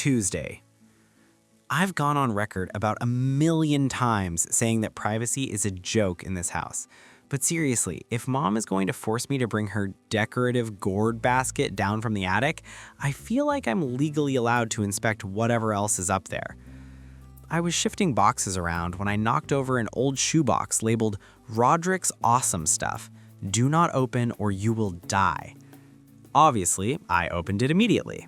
Tuesday. I've gone on record about 1,000,000 times saying that privacy is a joke in this house. But seriously, if Mom is going to force me to bring her decorative gourd basket down from the attic, I feel like I'm legally allowed to inspect whatever else is up there. I was shifting boxes around when I knocked over an old shoebox labeled Rodrick's Awesome Stuff. Do not open or you will die. Obviously, I opened it immediately.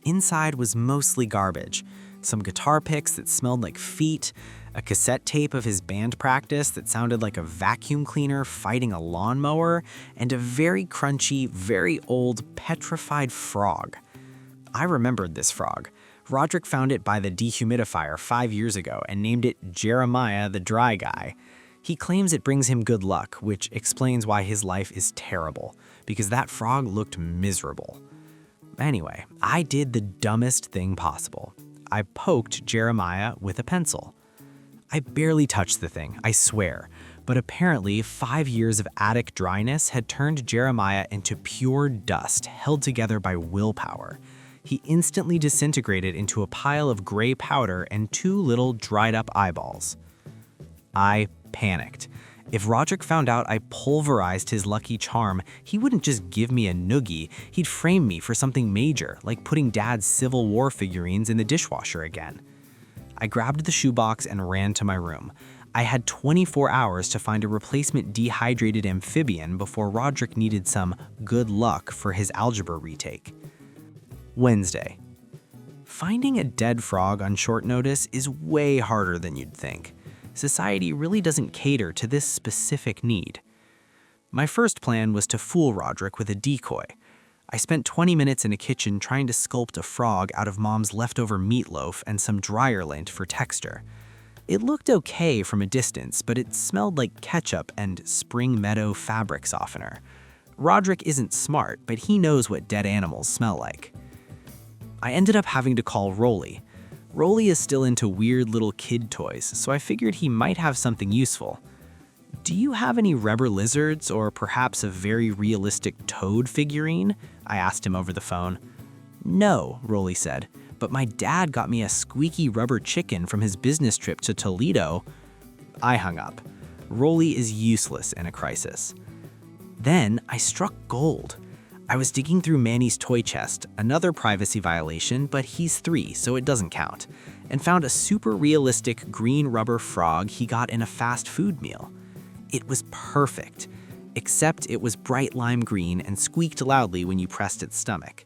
Inside was mostly garbage. Some guitar picks that smelled like feet, a cassette tape of his band practice that sounded like a vacuum cleaner fighting a lawnmower, and a very crunchy, very old, petrified frog. I remembered this frog. Rodrick found it by the dehumidifier 5 years ago and named it Jeremiah the Dry Guy. He claims it brings him good luck, which explains why his life is terrible, because that frog looked miserable. Anyway, I did the dumbest thing possible. I poked Jeremiah with a pencil. I barely touched the thing, I swear, but apparently 5 years of attic dryness had turned Jeremiah into pure dust held together by willpower. He instantly disintegrated into a pile of gray powder and 2 little dried-up eyeballs. I panicked. If Rodrick found out I pulverized his lucky charm, he wouldn't just give me a noogie, he'd frame me for something major, like putting Dad's Civil War figurines in the dishwasher again. I grabbed the shoebox and ran to my room. I had 24 hours to find a replacement dehydrated amphibian before Rodrick needed some good luck for his algebra retake. Wednesday. Finding a dead frog on short notice is way harder than you'd think. Society really doesn't cater to this specific need. My first plan was to fool Rodrick with a decoy. I spent 20 minutes in a kitchen trying to sculpt a frog out of Mom's leftover meatloaf and some dryer lint for texture. It looked okay from a distance, but it smelled like ketchup and Spring Meadow fabric softener. Rodrick isn't smart, but he knows what dead animals smell like. I ended up having to call Rolly. Rolly is still into weird little kid toys, so I figured he might have something useful. Do you have any rubber lizards or perhaps a very realistic toad figurine? I asked him over the phone. No, Rolly said, but my dad got me a squeaky rubber chicken from his business trip to Toledo. I hung up. Rolly is useless in a crisis. Then I struck gold. I was digging through Manny's toy chest, another privacy violation, but he's 3, so it doesn't count, and found a super realistic green rubber frog he got in a fast food meal. It was perfect, except it was bright lime green and squeaked loudly when you pressed its stomach.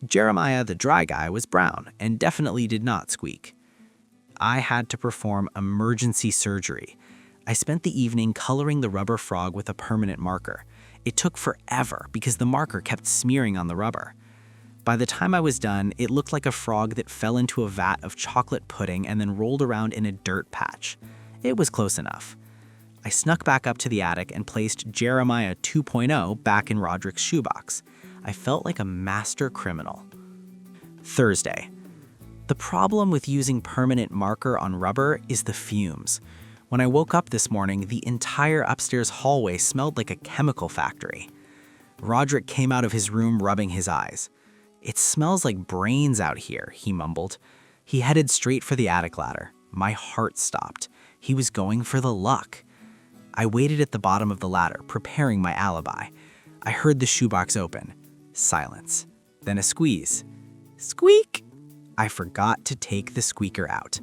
Jeremiah the Dry Guy was brown and definitely did not squeak. I had to perform emergency surgery. I spent the evening coloring the rubber frog with a permanent marker. It took forever because the marker kept smearing on the rubber. By the time I was done, it looked like a frog that fell into a vat of chocolate pudding and then rolled around in a dirt patch. It was close enough. I snuck back up to the attic and placed Jeremiah 2.0 back in Rodrick's shoebox. I felt like a master criminal. Thursday. The problem with using permanent marker on rubber is the fumes. When I woke up this morning, the entire upstairs hallway smelled like a chemical factory. Rodrick came out of his room rubbing his eyes. It smells like brains out here, he mumbled. He headed straight for the attic ladder. My heart stopped. He was going for the luck. I waited at the bottom of the ladder, preparing my alibi. I heard the shoebox open. Silence. Then a squeeze. Squeak! I forgot to take the squeaker out.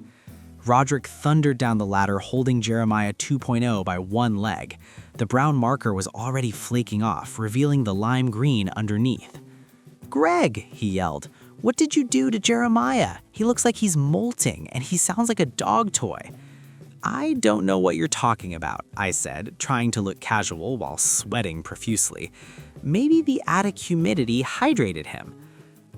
Rodrick thundered down the ladder holding Jeremiah 2.0 by one leg. The brown marker was already flaking off, revealing the lime green underneath. Greg, he yelled, what did you do to Jeremiah? He looks like he's molting and he sounds like a dog toy. I don't know what you're talking about, I said, trying to look casual while sweating profusely. Maybe the attic humidity hydrated him.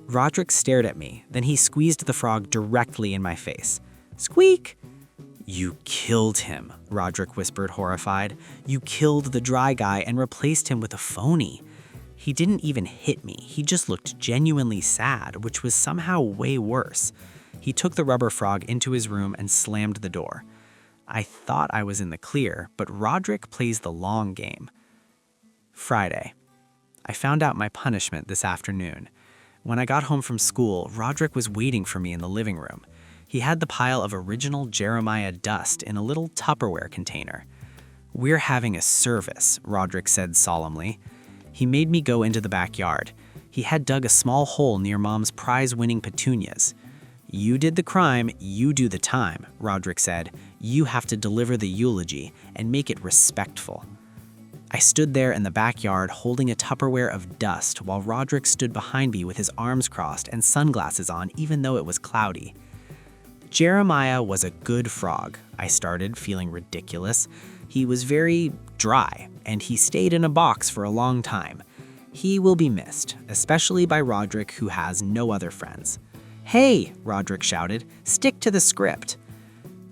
Rodrick stared at me, then he squeezed the frog directly in my face. Squeak! You killed him, Rodrick whispered, horrified. You killed the Dry Guy and replaced him with a phony. He didn't even hit me. He just looked genuinely sad, which was somehow way worse. He took the rubber frog into his room and slammed the door. I thought I was in the clear, but Rodrick plays the long game. Friday. I found out my punishment this afternoon. When I got home from school, Rodrick was waiting for me in the living room. He had the pile of original Jeremiah dust in a little Tupperware container. "We're having a service," Rodrick said solemnly. He made me go into the backyard. He had dug a small hole near Mom's prize-winning petunias. "You did the crime, you do the time," Rodrick said. "You have to deliver the eulogy and make it respectful." I stood there in the backyard holding a Tupperware of dust while Rodrick stood behind me with his arms crossed and sunglasses on even though it was cloudy. "Jeremiah was a good frog," I started, feeling ridiculous. "He was very dry, and he stayed in a box for a long time. He will be missed, especially by Rodrick, who has no other friends." "Hey," Rodrick shouted, "stick to the script."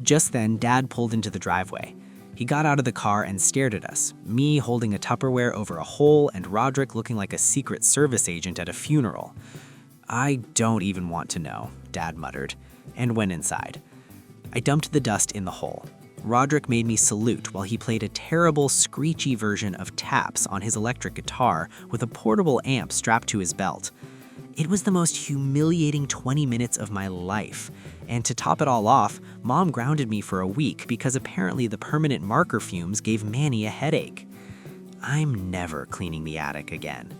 Just then, Dad pulled into the driveway. He got out of the car and stared at us, me holding a Tupperware over a hole and Rodrick looking like a Secret Service agent at a funeral. "I don't even want to know," Dad muttered, and went inside. I dumped the dust in the hole. Rodrick made me salute while he played a terrible, screechy version of Taps on his electric guitar with a portable amp strapped to his belt. It was the most humiliating 20 minutes of my life. And to top it all off, Mom grounded me for a week because apparently the permanent marker fumes gave Manny a headache. I'm never cleaning the attic again.